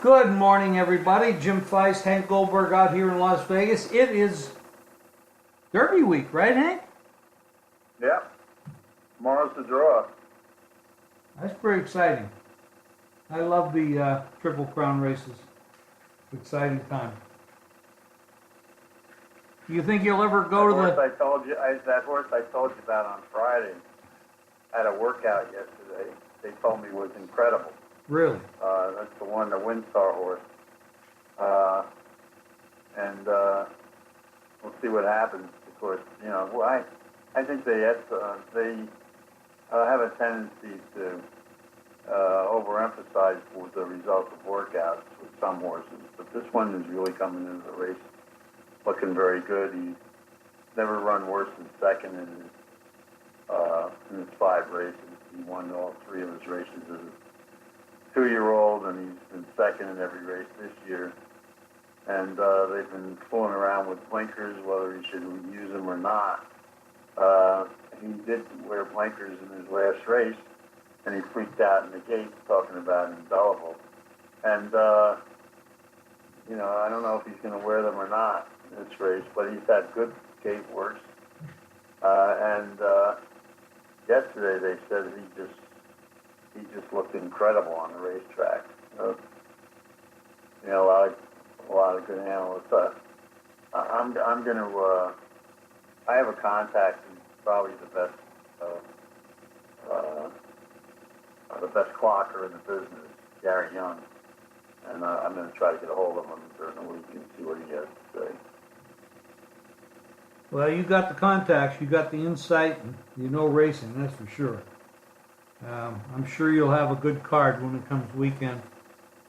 Good morning, everybody. Jim Feist, Hank Goldberg out here in Las Vegas. It is Derby week, right, Hank? Yeah. Tomorrow's the draw. That's pretty exciting. I love the Triple Crown races. Exciting time. Do you think you'll ever go to the... That horse I told you about on Friday had a workout yesterday. They told me was incredible. Really? That's the one, the Windstar horse. And we'll see what happens. Of course, you know, well, I think they have a tendency to overemphasize the results of workouts with some horses. But this one is really coming into the race looking very good. He's never run worse than second in his 5 races. He won all 3 of his races as a 2-year-old, and he's been second in every race this year. And they've been fooling around with blinkers, whether he should use them or not. He did wear blinkers in his last race, and he freaked out in the gate talking about indelible. And, you know, I don't know if he's going to wear them or not in this race, but he's had good gate works. And yesterday they said he just looked incredible on the racetrack. You know, a lot of good analysts. I'm going to. I have a contact who's probably the best clocker in the business, Gary Young, and I'm going to try to get a hold of him during the week and see what he has to say. Well, you got the contacts, you got the insight, and you know racing, that's for sure. I'm sure you'll have a good card when it comes weekend,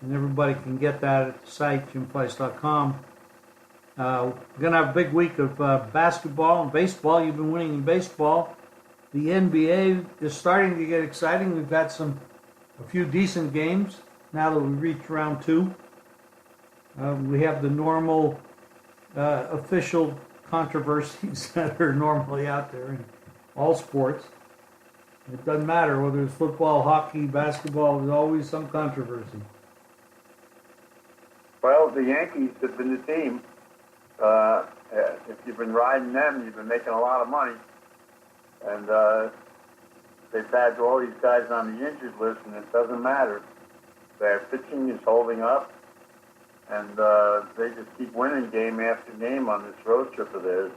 and everybody can get that at the site, jimfeist.com. We're going to have a big week of basketball and baseball. You've been winning in baseball. The NBA is starting to get exciting. We've got a few decent games now that we reached round 2. We have the normal official controversies that are normally out there in all sports. It doesn't matter whether it's football, hockey, basketball, there's always some controversy. Well, the Yankees have been the team. If you've been riding them, you've been making a lot of money. And they've had all these guys on the injured list, and it doesn't matter. Their pitching is holding up, and they just keep winning game after game on this road trip of theirs.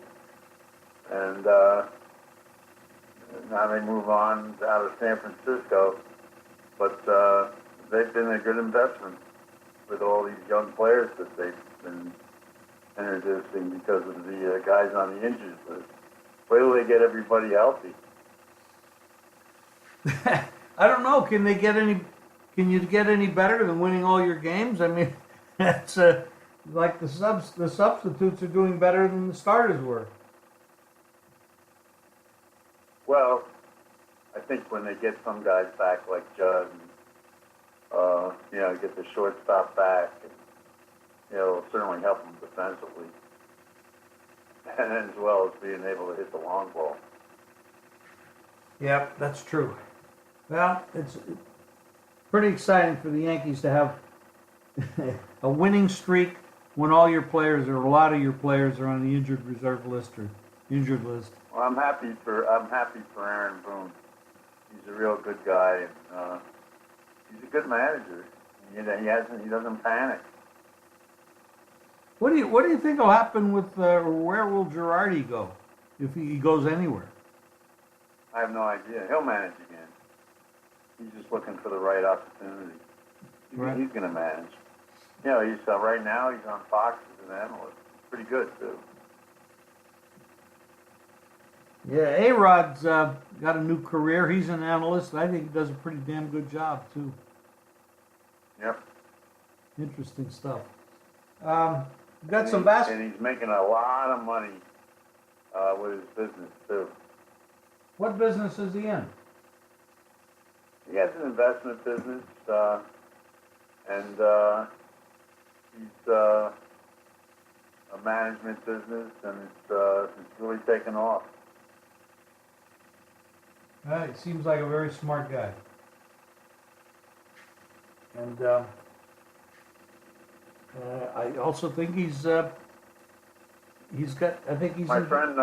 And now they move on out of San Francisco. But they've been a good investment with all these young players that they've been introducing because of the guys on the injured list. Wait till they get everybody healthy. I don't know. Can you get any better than winning all your games? I mean, that's like the substitutes are doing better than the starters were. Well, I think when they get some guys back like Judd, and, you know, get the shortstop back, and, you know, it'll certainly help them defensively, and as well as being able to hit the long ball. Yep, that's true. Well, it's pretty exciting for the Yankees to have a winning streak when all your players, or a lot of your players, are on the injured reserve list or injured list. Well, I'm happy for Aaron Boone. He's a real good guy, and he's a good manager. You know, he doesn't panic. What do you think will happen with where will Girardi go if he goes anywhere? I have no idea. He'll manage again. He's just looking for the right opportunity. Right. He's going to manage. You know, he's right now he's on Fox as an analyst. Pretty good too. Yeah, A-Rod's got a new career. He's an analyst. I think he does a pretty damn good job too. Yep. Interesting stuff. Got some basketball. And he's making a lot of money with his business too. What business is he in? He has an investment business, and he's a management business, and it's really taken off. He seems like a very smart guy. And I also think he's got. I think he's. My friend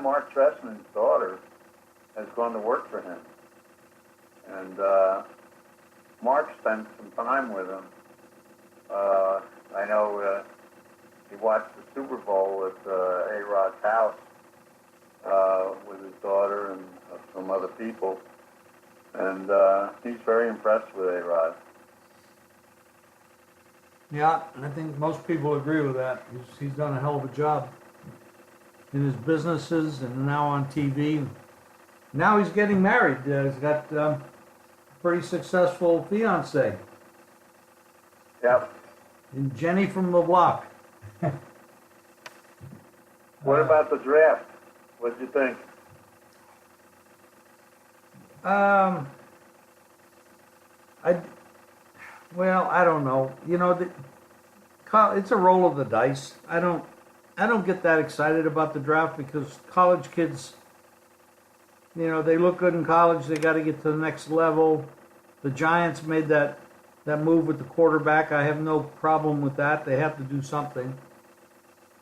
Mark Tressman's daughter has gone to work for him, and Mark spent some time with him. I know he watched the Super Bowl at A-Rod's house with his daughter and some other people, and he's very impressed with A-Rod. Yeah, and I think most people agree with that. He's done a hell of a job in his businesses and now on TV. Now he's getting married. He's got a pretty successful fiance. Yep. And Jenny from the block. What about the draft? What did you think? I don't know. You know, it's a roll of the dice. I don't get that excited about the draft because college kids, you know, they look good in college. They got to get to the next level. The Giants made that move with the quarterback. I have no problem with that. They have to do something.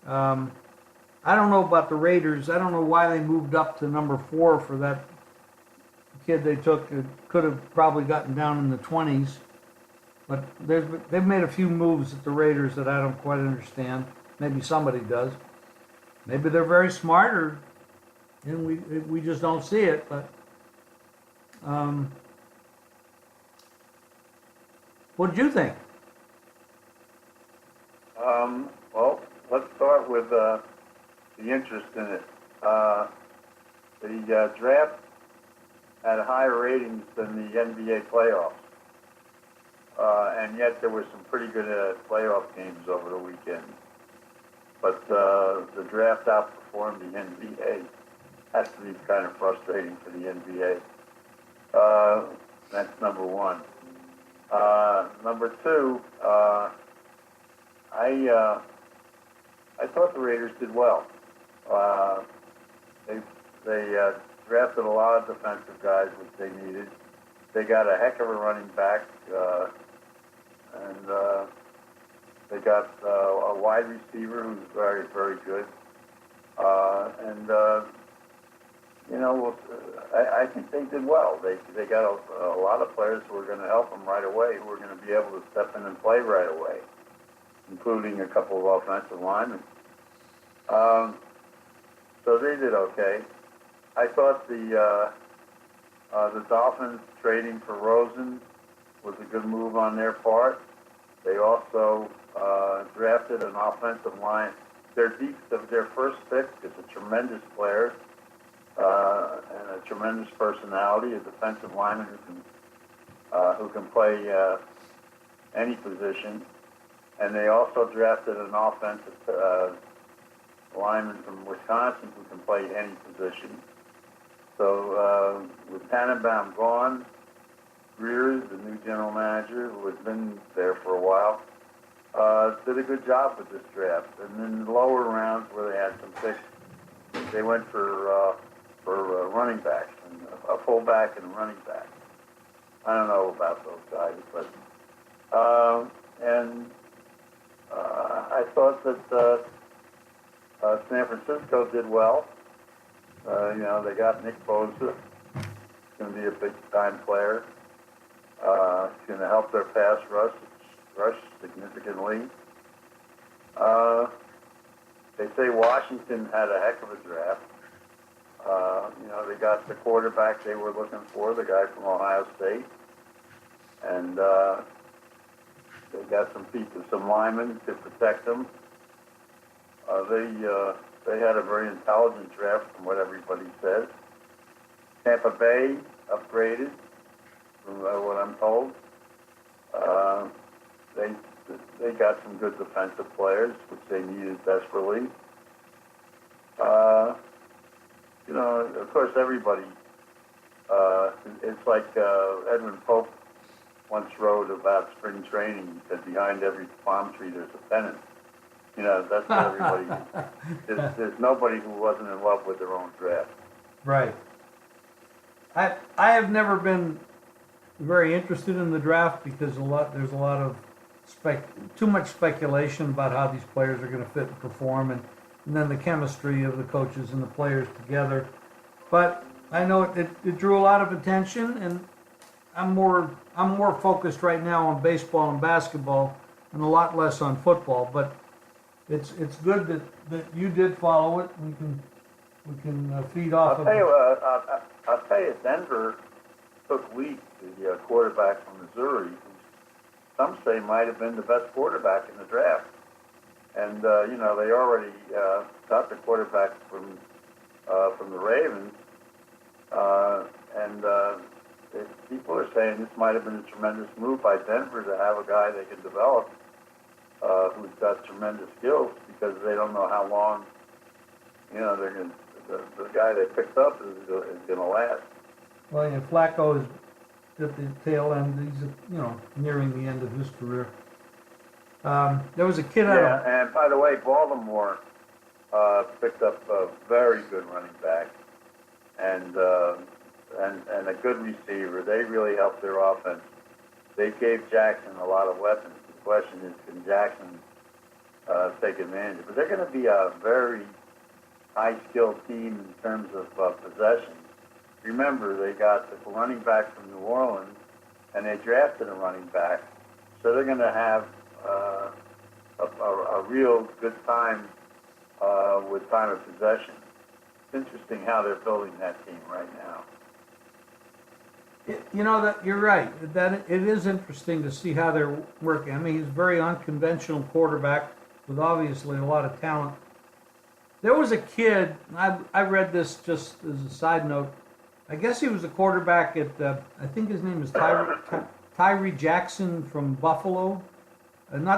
I don't know about the Raiders. I don't know why they moved up to number 4 for that kid they took. It could have probably gotten down in the 20s. But they've made a few moves at the Raiders that I don't quite understand. Maybe somebody does. Maybe they're very smart, and we just don't see it. But what did you think? Well, let's start with the interest in it. The draft had higher ratings than the NBA playoffs. And yet there were some pretty good playoff games over the weekend. But the draft outperformed the NBA. Has to be kind of frustrating for the NBA. That's number one. Number two, I thought the Raiders did well. They drafted a lot of defensive guys, which they needed. They got a heck of a running back, and they got a wide receiver who's very, very good. You know, I think they did well. They got a lot of players who are going to help them right away, who are going to be able to step in and play right away, including a couple of offensive linemen. So they did okay. I thought the Dolphins trading for Rosen was a good move on their part. They also drafted an offensive line. Their first pick is a tremendous player and a tremendous personality, a defensive lineman who can play any position. And they also drafted an offensive lineman from Wisconsin who can play any position. So with Tannenbaum gone, Greer, the new general manager, who has been there for a while, did a good job with this draft. And in the lower rounds where they had some picks, they went for running backs, and a fullback and a running back. I don't know about those guys, but I thought that San Francisco did well. You know, they got Nick Bosa. He's going to be a big-time player. He's going to help their pass rush significantly. They say Washington had a heck of a draft. You know, they got the quarterback they were looking for, the guy from Ohio State. And they got some linemen to protect them. They had a very intelligent draft from what everybody said. Tampa Bay upgraded, from what I'm told. They got some good defensive players, which they needed desperately. You know, of course, everybody. It's like Edwin Pope once wrote about spring training. He said, "Behind every palm tree, there's a pennant." You know, that's what everybody. There's nobody who wasn't in love with their own draft. Right. I have never been very interested in the draft because there's a lot of too much speculation about how these players are going to fit and perform, and then the chemistry of the coaches and the players together. But I know it drew a lot of attention, and I'm more focused right now on baseball and basketball, and a lot less on football. But it's good that you did follow it. We can feed off of it. I'll tell you, Denver took Leak, the quarterback from Missouri, who some say might have been the best quarterback in the draft. And they already got the quarterback from the Ravens, people are saying this might have been a tremendous move by Denver to have a guy they can develop who's got tremendous skills, because they don't know how long they're going. The guy they picked up is going to last. Well, Flacco is at the tail end. He's nearing the end of his career. There was a kid out of... Yeah, and by the way, Baltimore picked up a very good running back and a good receiver. They really helped their offense. They gave Jackson a lot of weapons. The question is, can Jackson take advantage? But they're going to be a very high-skilled team in terms of possession. Remember, they got the running back from New Orleans, and they drafted a running back, so they're going to have a real good time with time of possession. It's interesting how they're building that team right now. That you're right. That it is interesting to see how they're working. I mean, he's a very unconventional quarterback with obviously a lot of talent. There was a kid. I read this just as a side note. I guess he was a quarterback at. I think his name is Tyree Jackson from Buffalo. And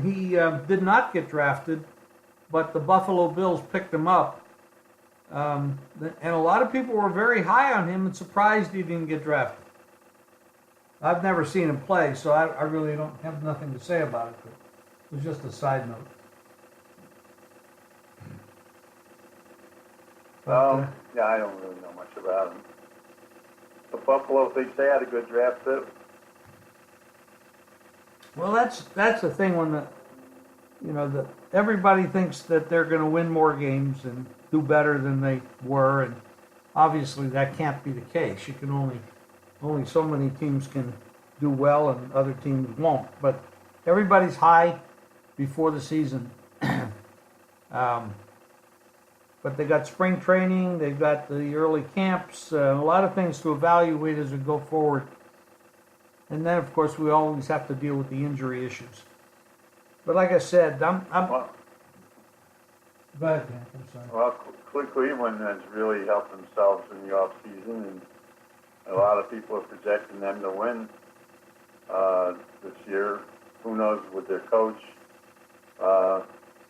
he did not get drafted, but the Buffalo Bills picked him up. And a lot of people were very high on him and surprised he didn't get drafted. I've never seen him play, so I really don't have nothing to say about it. But it was just a side note. But, yeah, I don't really know much about him. But Buffalo thinks they had a good draft too. Well, that's the thing when everybody thinks that they're going to win more games and do better than they were, and obviously that can't be the case. You can only so many teams can do well, and other teams won't. But everybody's high before the season. But they got spring training, they've got the early camps, a lot of things to evaluate as we go forward. And then, of course, we always have to deal with the injury issues. But like I said, I'm Well, go ahead, Dan. I'm sorry. well, Cleveland has really helped themselves in the off season, and a lot of people are projecting them to win this year. Who knows with their coach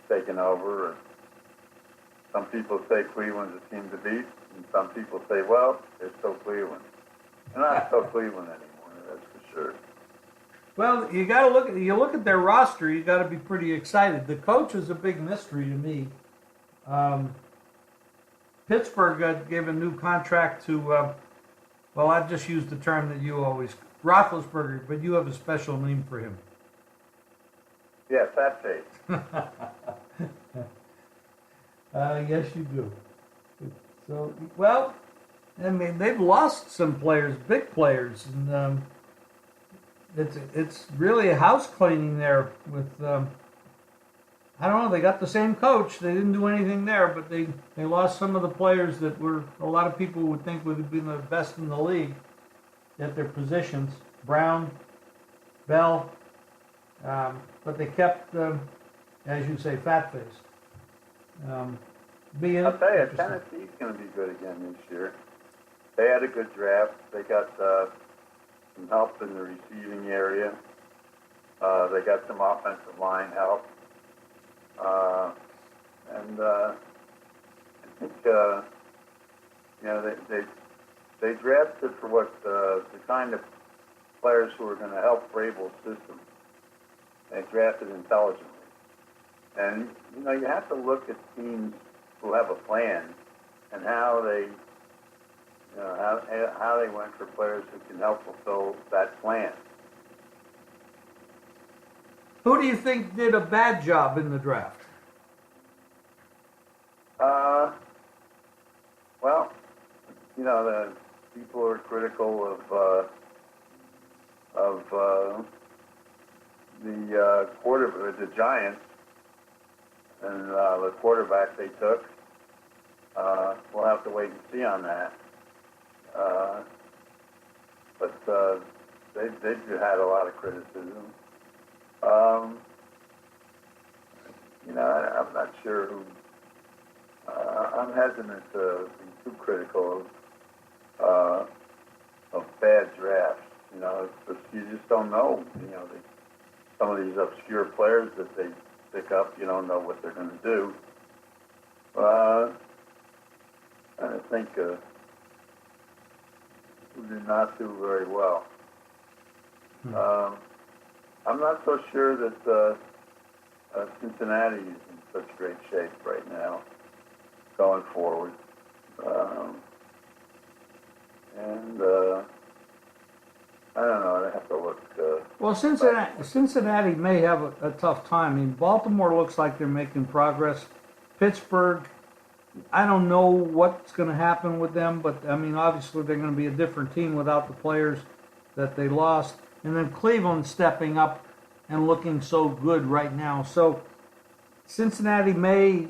taking over? Or some people say Cleveland's a team to beat, and some people say, well, they're still Cleveland. They're not still Cleveland anymore, that's for sure. Well, you got to look at their roster. You got to be pretty excited. The coach is a big mystery to me. Pittsburgh gave a new contract to. Well, I just used the term that you always Roethlisberger, but you have a special name for him. Yeah, fat face. Yes, you do. So, well, I mean, they've lost some players, big players, and it's really a house cleaning there with. I don't know. They got the same coach. They didn't do anything there, but they lost some of the players that were a lot of people would think would have been the best in the league at their positions. Brown, Bell, but they kept, as you say, fat face. I'll tell you, Tennessee's going to be good again this year. They had a good draft. They got some help in the receiving area. They got some offensive line help. And I think, they drafted for what the kind of players who are going to help Vrabel's system. They drafted intelligently. And, you have to look at teams who have a plan and how they, how they went for players who can help fulfill that plan. Who do you think did a bad job in the draft? Well, the people are critical of the Giants and the quarterback they took. We'll have to wait and see on that. But they've had a lot of criticism. I'm not sure who. I'm hesitant to be too critical of bad drafts. You just don't know. Some of these obscure players that they pick up, you don't know what they're going to do. I think who did not do very well. I'm not so sure that Cincinnati is in such great shape right now, going forward. I don't know. I have to look. Well, Cincinnati may have a tough time. I mean, Baltimore looks like they're making progress. Pittsburgh, I don't know what's going to happen with them, but I mean, obviously they're going to be a different team without the players that they lost. And then Cleveland stepping up and looking so good right now. So Cincinnati may,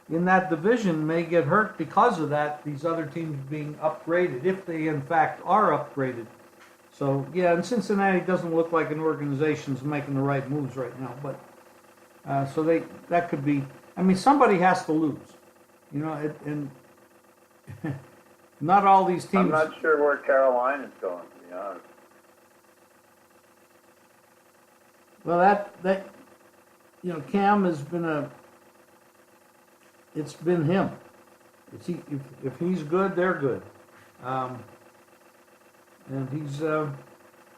in that division, may get hurt because of that, these other teams being upgraded, if they in fact are upgraded. So, yeah, and Cincinnati doesn't look like an organization is making the right moves right now. But so that could be, I mean, somebody has to lose. And not all these teams. I'm not sure where Carolina's going, to be honest. Well, Cam has been it's been him. If he's good, they're good. And he's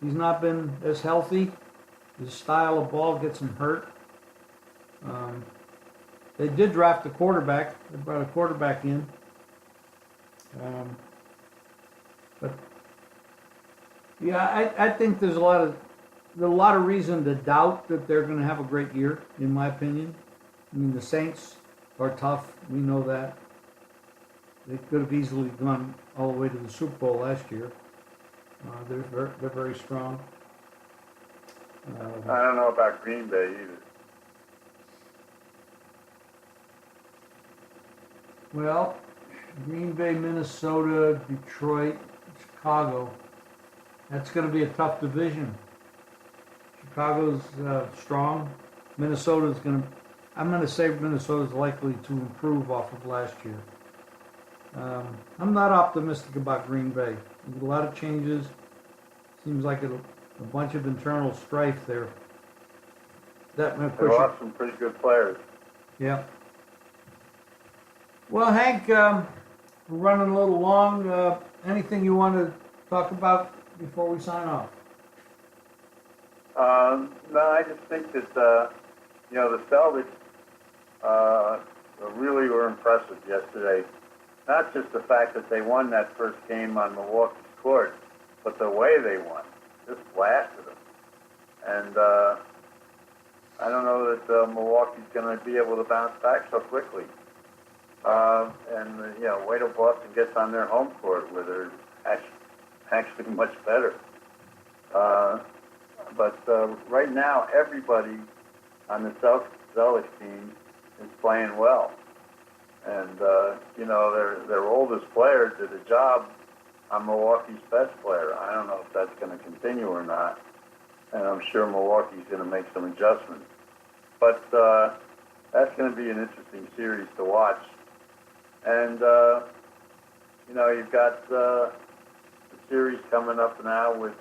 not been as healthy. His style of ball gets him hurt. They did draft a quarterback. They brought a quarterback in. But yeah, I think there's a lot of reason to doubt that they're going to have a great year, in my opinion. I mean, the Saints are tough. We know that. They could have easily gone all the way to the Super Bowl last year. They're very strong. I don't know about Green Bay either. Well, Green Bay, Minnesota, Detroit, Chicago. That's going to be a tough division. Chicago's strong. Minnesota's going to. I'm going to say Minnesota's likely to improve off of last year. I'm not optimistic about Green Bay. There's a lot of changes. Seems like a bunch of internal strife there. That might push. They lost some pretty good players. Yeah. Well, Hank, we're running a little long. Anything you want to talk about before we sign off? No, I just think that the Celtics really were impressive yesterday. Not just the fact that they won that first game on Milwaukee's court, but the way they won. Just blasted them. And I don't know that Milwaukee's going to be able to bounce back so quickly. Wait till Boston gets on their home court where they're actually much better. But right now, everybody on the Celtics team is playing well. And, their oldest player did a job on Milwaukee's best player. I don't know if that's going to continue or not. And I'm sure Milwaukee's going to make some adjustments. But that's going to be an interesting series to watch. And, you've got the series coming up now with,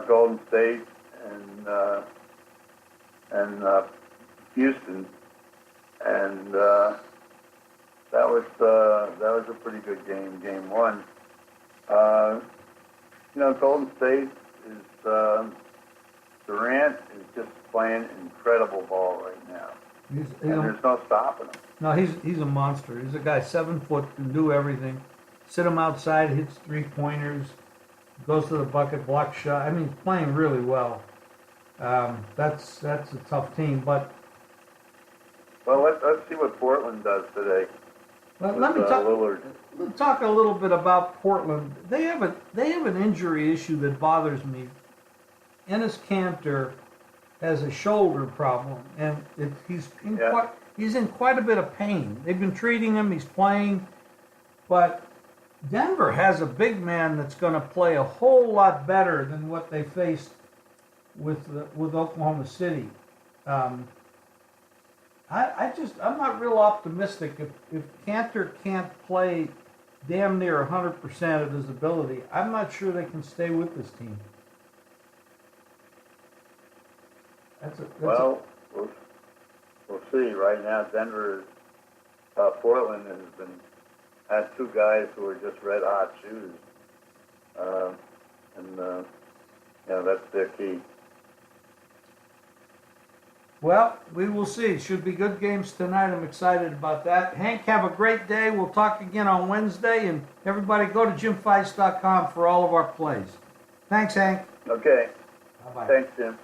Golden State and Houston, and that was a pretty good game. Game one. Golden State is Durant is just playing incredible ball right now, and there's no stopping him. No, he's a monster. He's a guy 7 foot, can do everything. Sit him outside, hits 3-pointers. Goes to the bucket, blocks shot. I mean, he's playing really well. That's a tough team, but Well, let's see what Portland does today. let with, me talk. Lillard. Let's talk a little bit about Portland. They have an injury issue that bothers me. Ennis Cantor has a shoulder problem, and he's in quite a bit of pain. They've been treating him. He's playing, but Denver has a big man that's going to play a whole lot better than what they faced with Oklahoma City. I'm not real optimistic. If Cantor can't play damn near 100% of his ability, I'm not sure they can stay with this team. We'll see. Right now, Portland had two guys who are just red hot shooters, and that's their key. Well, we will see. Should be good games tonight. I'm excited about that. Hank, have a great day. We'll talk again on Wednesday, and everybody go to jimfeist.com for all of our plays. Thanks, Hank. Okay. Bye-bye. Thanks, Jim.